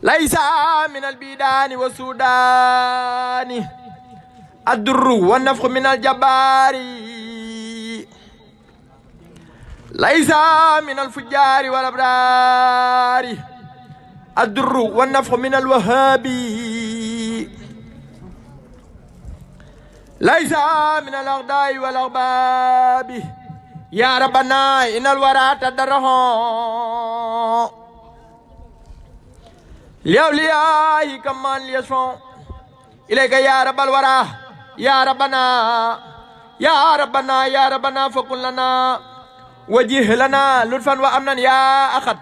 ليس من البيدان والسودان الدر والنفخ من الجبار ليس من الفجار والأبرار الدر والنفخ من الوهاب ليس من الأغداء والأغباب يا ربنا إن الورى تدره لأوليائه كمان ليشفعوا إليك يا رب الورى يا ربنا يا ربنا يا ربنا فقل لنا وجه لنا لطفا وأمنا يا أخد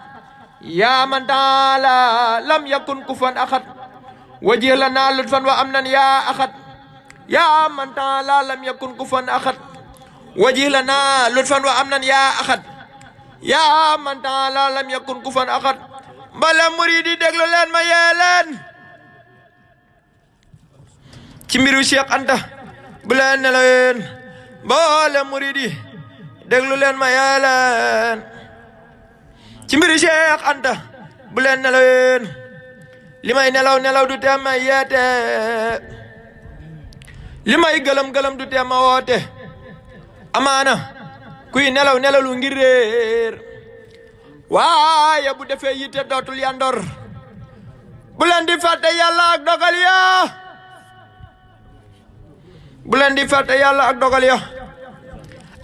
يا من تعالى لم يكن كفوا أخد وجه لنا لطفا وأمنا يا أخد يا من تعالى لم يكن كفوا أخد وجه لنا لطفا وأمنا يا أخد يا من تعالى لم يكن كفوا أخد bala muridi déglu leen ma yee leen ci mbiru Cheikh Anta bu leen ne leen bala muridi déglu leen ma yee leen ci mbiru Cheikh Anta bu leen ne leen li may nelaw du tee ma yeete li may gëlëm du tee ma woote amaana kuy nelaw lu ngir réer waaye bu defee yitte dootul yandor bu leen di fàtte yàlla ak dogal ya bu leen di fàtte yàlla ak dogal ya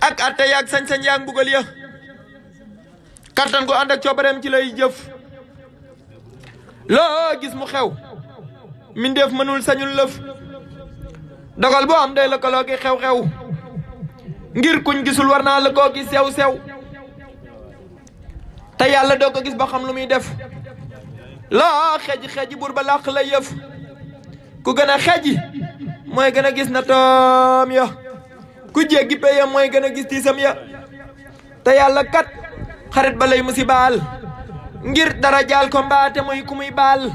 ak atte ya ak sañ-sañ ya ak mbugal ya kattan gu ànd ak coobareem ci lay jëf loo gis mu xew mindeef mënul sañul lëf dogal boo am day lëkkaloo ki xew-xew ngir kuñ gisul war naa lëkkoo ki sew-sew te yàlla doo ko gis ba xam lu muy def loo xeji buur ba làq la yëf ku gën a xeji mooy gën a gis na toom ya ku jéggi peyam mooy gën a gis tiisam ya te yàlla kat xarit ba lay musibaal ngir dara jaal ko mbaate mooy ku muy baal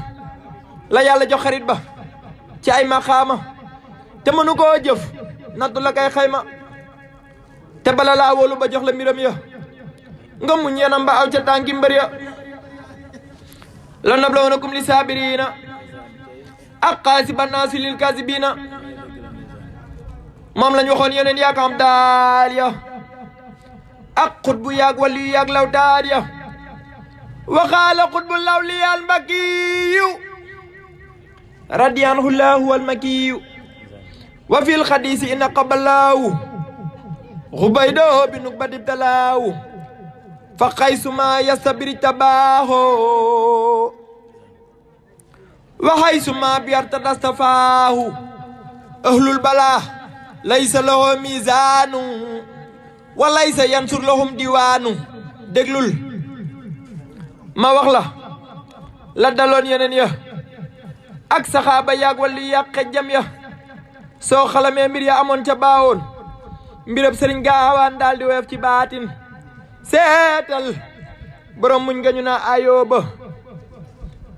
la yàlla jox xarit ba ci ay maqaama te mënu koo jëf nattu la kay xayma te bala laa wóolu ba jox la mbiram ya nga muñ yanam ba aw ca tànki mbër ya la nablawnakum li saabiriina ak xaasiba naasi lil kaasibiina moom lañ waxoon yeneen yaa ko am daal ya ak xutbu yaag wali yaag lawtaar ya waxaala xutbu lawliyaal makiyu radiyanhu llahu wal makiyu wa fil xadiisi inna qabalaawu xubaydoo bi nukbati talaawu fa xaysuma yastabiri tabaaho wa xaysuma biyartadastafaahu ahlul balaa laysa lahu miizaanu wa laysa yansur lahum diwaanu déglul ma wax la daloon yeneen ya ak saxaaba yaag wali yaag xejjam ya soo xalamee mbir ya amoon ca baawoon mbirab sëriñ gaawaan daal di woyof ci baatin seetal borom muñ nga ñu naa ayooba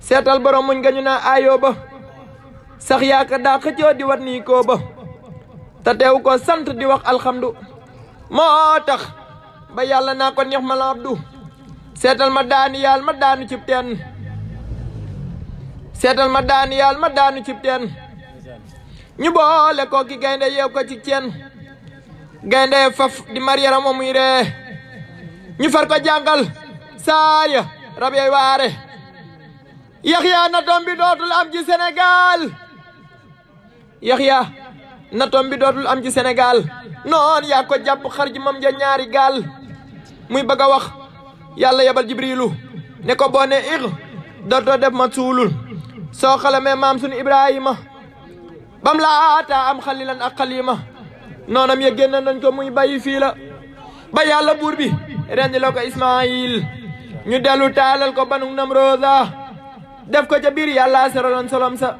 seetal borom muñ nga ñu naa ayooba sax yaaka daa xëccoo di wat nii koo ba te teew ko sant di wax alxamdu moo tax ba yàlla naa ko neex ma la abdu seetal ma daani yàlla ma daanu cib teen seetal ma daani yàlla ma daanu cib teen ñu boole ko ki gaynde yeew ko ci ceen gaynde faf di mariyara mo muy ree ñu far ko jàngal saar ya rab yay waare Yaxya natom bi dootul am ci Sénégal Yaxya natom bi dootul am ci Sénégal noon yaa ko jàpp xar ji mam ja ñaari gaal muy bëgg a wax yàlla yebal jibrilu ne ko boo ne ig dootoo def ma suulul soo xalamee maam sunu Ibrahima bam laata am xalilan ak xalima noonam ya génn nañ ko muy bàyyi fii la ba yàlla buur bi rendi la ko Ismaayil ñu dellu taalal ko banu Namrooda def ko ca biir yàlla seraloon solom sa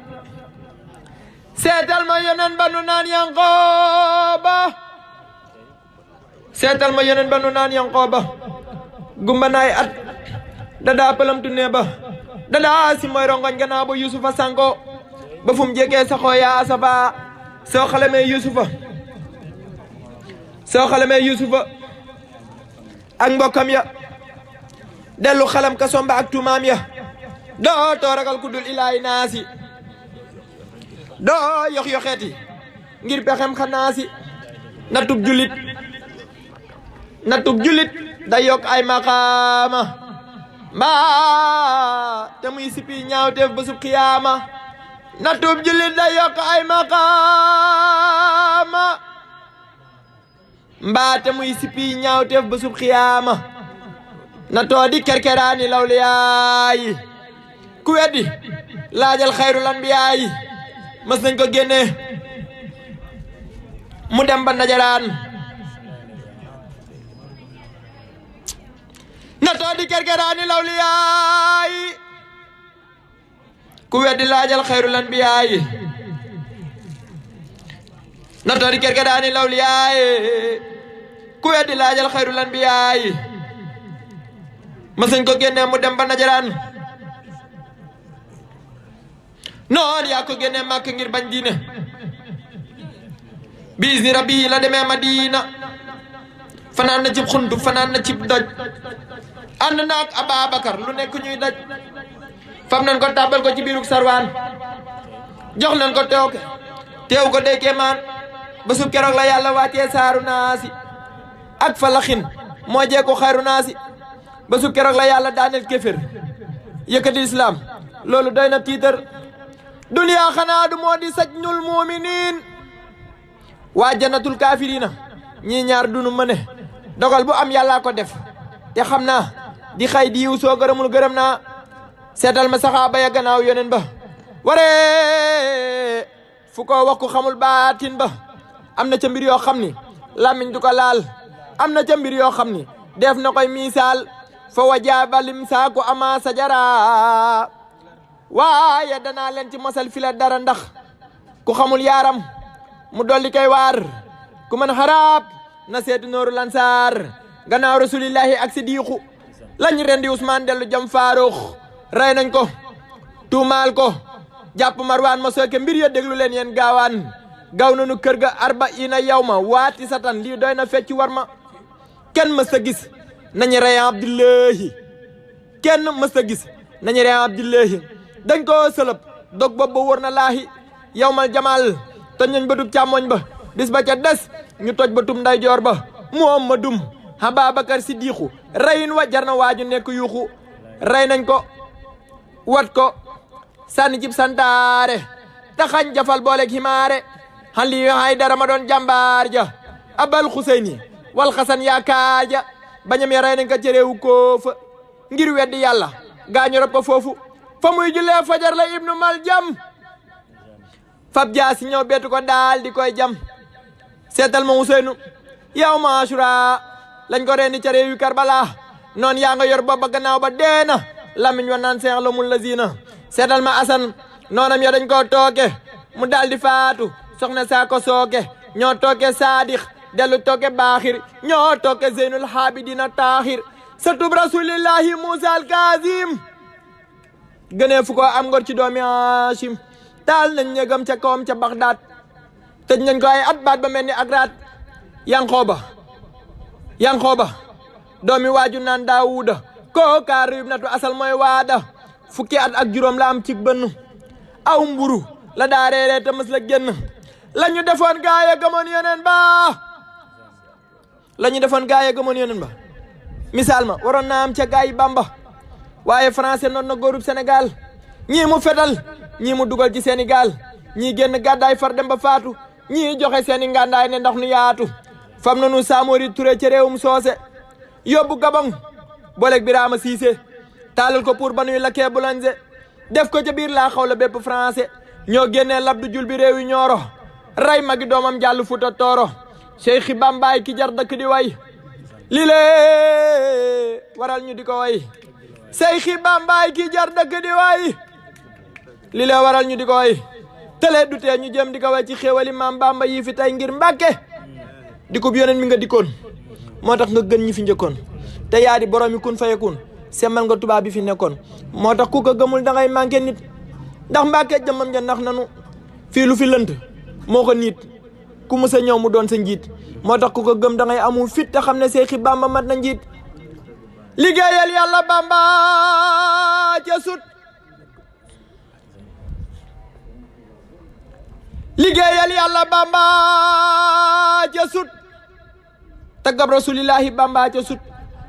seetal ma yeneen banu naan Yanqooba seetal ma yeneen banu naan Yanqooba gumba naay at dadaa pëlamtu ne ba dadaa si mooy rongoñ gannaaw ba Yusufa sanko ba fu mu jegee saxoo yaa asafa soo xalamee Yusufa ak mbokkam ya dellu xalam ka somba ak tumaam ya doo too ragal ku dul ilaahi naasi doo yox yoxeeti ngir pexem xanaasi natub julit day yokk ay maqaama mbaa te muy sipi ñaawteef bésub xiyaama natub julit day yokk ay maqaama mbaa te muy sipi ñaawteef bésub xiyaama natoo di kerkeraani lawliyaayi ku weddi laajal xayrul anbiyaayi mas nañ ko génne mu dem ba Najaraan natoo di kerkeraani lawliyaayi ku weddi laajal xayrul anbiyaayi natoo di kerkeraani lawliyaayi ku weddi laajal xayrul anbiyaayi mas nañ ko génne mu dem ba Najaraan noon yaa ko génne Màkka ngir bañ diine biis ni rabbi la demee Madina fanaan na cib xuntu fanaan na cib doj ànd naak Ababakar lu nekk ñuy daj fam nañ ko tàbbal ko ci biirug sarwaan jox nañ ko teew ko deykee maan ba sub keroog la yàlla wàccee saaru naasi ak falaxin moo jee ko xayru naasi ba sub keroog la yàlla daaneel kéfér yëkkati islam loolu doy na tiitar duniyaa xanaa du moo di sajnul muuminiin waa jannatul kaafiriina ñii ñaar dunu mëne dogal bu am yàllaa ko def te xam naa di xay di yiw soo gërëmul gërëm naa seetal ma saxaaba ya gannaaw yonen ba waree fu ko wax ku xamul baatin ba am na ca mbir yoo xam ni làmmiñ du ko laal am na ca mbir yoo xam ni def na koy misaal fa wajaaba lim saaku ama sajara waaye danaa leen ci mosal fi la dara ndax ku xamul yaaram mu dolli koy waar ku mën xaraab na seeti nooru lansaar gannaaw rasulillahi ak sidiiqu lañ rendi Usmaan dellu jam Faaruux rey nañ ko tuumaal ko jàpp Marwaan ma sooke mbir ya déglu leen yéen gaawaan gaw nanu kër ga 40 yawma waati satan lii doy na fecc war ma kenn mës a gis nañu rey Abdullahi kenn mës a gis nañu rey Abdullahi dañ ko sëlëb dog bopp ba wër na laahi yawmal jamaal toj nañ ba tub càmmoñ ba bis ba ca des ñu toj ba tub ndeyjoor ba Muhammadum Ababakar Siddiqu reyin wa jar na waaju nekk yuuxu rey nañ ko wat ko sànni cib santaare taxañ jafal booleeg himaare xali hay dara ma doon jàmbaar ja abal xuseyni wal xasan yaakaar ja bañam ya rey nañ ko cereewu koofa ngir weddi yàlla gaañu rob ko foofu fa muy jullee fajar la ibnu maljam fab jaasi ñëw beetu ko daal di koy jam seetal ma Useynu yow ma Ashura lañ ko reeni ca réew yu Karbala noon yaa nga yor booba gannaaw ba deena lamiñ wa naan seex la mun la zina seetal ma Asan noonam ya dañ koo tooke mu daal di faatu soxna saa ko sooke ñoo tooke Saadix dellu tooke Baaxir ñoo tooke Zeynul Habidina Taaxir satub rasulillahi Musa al Kazim gënee fu ko am ngor ci doomi Hashim taal nañ ñegam ca kawam ca Bagdad tëj nañ ko ay at baat ba mel ni ak raat Yanqooba doomi waaju naan Daawuda koo kaar yub natu asal mooy waada fukki at ak juróom la am ci bënn aw mburu la daa reeree te mës la génn la ñu defoon gaaya gëmoon yoneen ba misaal ma waroon naa am ca gaay Bamba waaye français noon na góorub Sénégal ñii mu fetal ñii mu dugal ci Sénégal ñii génn gàddaay far dem ba faatu ñii joxe seeni ngàndaay ne ndax nu yaatu fam nanu Samori Touré ci réewum soose yóbbu Gabon booleeg Birama Cissé taalal ko pour ba nuy lakkee boulanger def ko ca biir laa xaw la bépp français ñoo génnee labdu jul bi réew yi ñooro ray magi doomam jàll Fuuta Tooro Cheikh Bambaay ki jar dëkk di way li lee waral ñu di ko way Cheikh Bambaay ki jar dëkk di way li lee waral ñu di ko way tëlee du tee ñu jëm di ko way ci xéewali maam Bamba yi fi tey ngir Mbàkke di ko yoneen mi nga dikkoon moo tax nga gën ñi fi njëkkoon te yaa di borom yi kun fayakun semmal nga tubaab bi fi nekkoon moo tax ku ko gëmul da ngay manqué nit ndax Mbàkke jëmmam ja nax nanu fii lu fi lënt moo ko niit ku mës a ñëw mu doon sa njiit moo tax ku ko gëm da ngay amu fit te xam ne Seexi Bamba mat na njiit liggéeyal yàlla Bamba ca sut liggéeyal yàlla Bamba ca sut taggab rasulillahi Bamba ca sut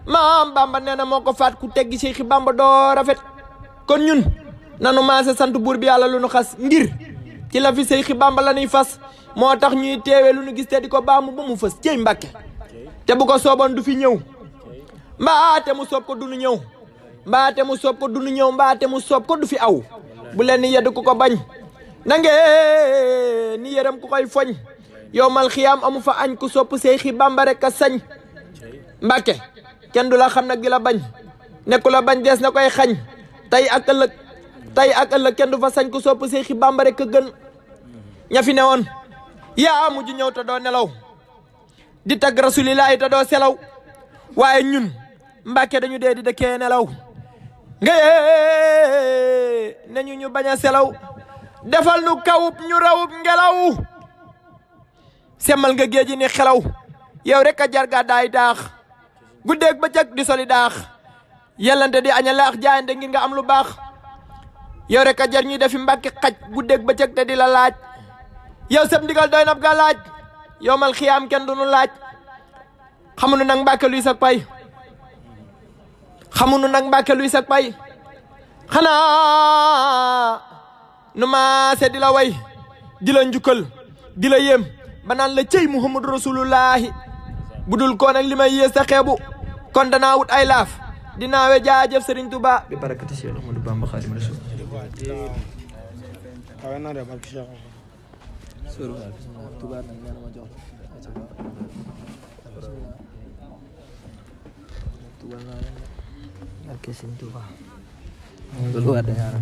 maam Bamba nee na moo ko faat ku teggi Seexi Bamba doo rafet kon ñun nanu maase sant buur bi yàlla lu nu xas ngir ci la fi Seexi Bamba la nuy fas moo tax ñuy teewee lu nu gis te di ko baamu ba mu fës cey Mbàkke te bu ko sooboon du fi ñëw mbaate mu soob ko du nu ñëw mbaate mu soob ko du nu ñëw mbaate mu soob ko du fi aw bu leen ni yedd ku ko bañ nange ni yërëm ku koy foñ yow mal xiyaam amu fa añ ku sopp Seexi Bamba rek a sañ Mbàkke kenn du la xam nag di la bañ nekku la bañ dees na koy xañ tey ak ëllëg kenn du fa sañ ku sopp Seexi Bamba rek a gën ña fi newoon yaa mujj ñëw te doo nelaw di tagg rasulillahi te doo selaw waaye ñun Mbàkke dañu dee di dëkkee nelaw nga nañu ñu bañ a selaw defal nu kawub ñu rawub ngelaw semmal nga géeji ni xelaw yow rek a jar gàddaay daax guddeeg bëccëg di soli daax yellante di aña laax jaayante ngir nga am lu baax yow rek a jar ñuy defi Mbàkke xaj guddeeg bëccëg te di la laaj yow sab ndigal doy nab ga laaj yow mal xiyaam kenn du nu laaj xamunu nag Mbàkke luy sak pay xamunu nag Mbàkke luy sak pay xanaa nu maase di la way di la njukkal di la yéem ba naan la cey Muhammadu Rasulullahi budul ko nag li may yées sa xeebu kon danaa wut ay laaf dinaawe jaajëf Serigne Touba bi barakati Cheikh Ahmadou Bamba Khadim Rasul Tuba. Dulu ada yang